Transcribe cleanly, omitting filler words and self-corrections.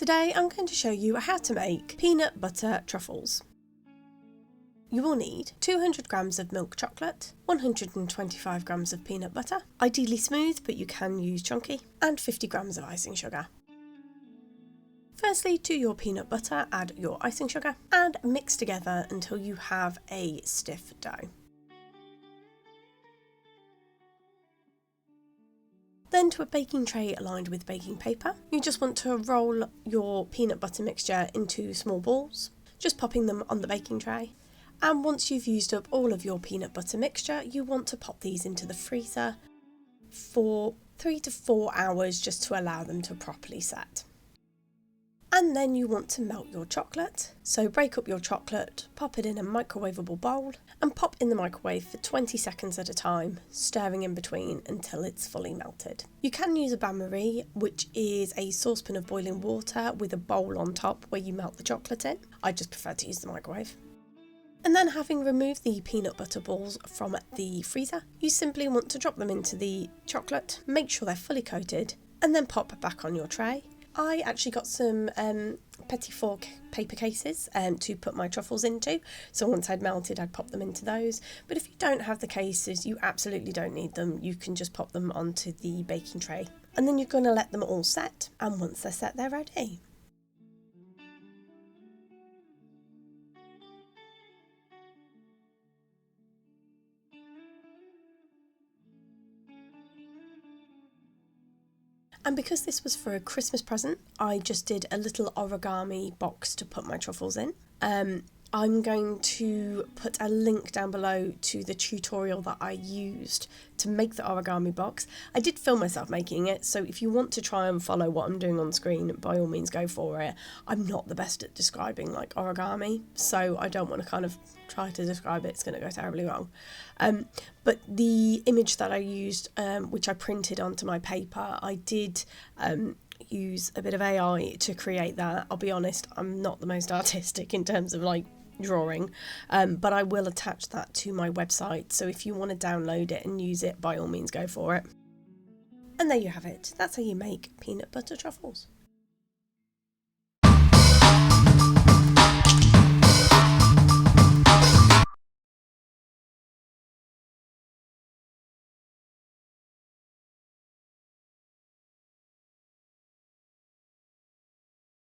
Today I'm going to show you how to make peanut butter truffles. You will need 200 grams of milk chocolate, 125 grams of peanut butter, ideally smooth but you can use chunky, and 50 grams of icing sugar. Firstly, to your peanut butter add your icing sugar and mix together until you have a stiff dough. Then to a baking tray lined with baking paper, you just want to roll your peanut butter mixture into small balls, just popping them on the baking tray. And once you've used up all of your peanut butter mixture, you want to pop these into the freezer for 3 to 4 hours just to allow them to properly set. And then you want to melt your chocolate. So break up your chocolate, pop it in a microwavable bowl and pop in the microwave for 20 seconds at a time, stirring in between until it's fully melted. You can use a bain-marie, which is a saucepan of boiling water with a bowl on top where you melt the chocolate in. I just prefer to use the microwave. And then having removed the peanut butter balls from the freezer, you simply want to drop them into the chocolate, make sure they're fully coated, and then pop back on your tray. I actually got some petit four paper cases to put my truffles into, so once I'd melted I'd pop them into those, but if you don't have the cases you absolutely don't need them, you can just pop them onto the baking tray and then you're going to let them all set, and once they're set they're ready. And because this was for a Christmas present, I just did a little origami box to put my truffles in. I'm going to put a link down below to the tutorial that I used to make the origami box. I did film myself making it, so if you want to try and follow what I'm doing on screen, by all means go for it. I'm not the best at describing like origami, so I don't want to kind of try to describe it, it's going to go terribly wrong. But the image that I used, which I printed onto my paper, I did use a bit of AI to create that. I'll be honest, I'm not the most artistic in terms of like drawing, but I will attach that to my website, so if you want to download it and use it, by all means go for it. And there you have it, that's how you make peanut butter truffles.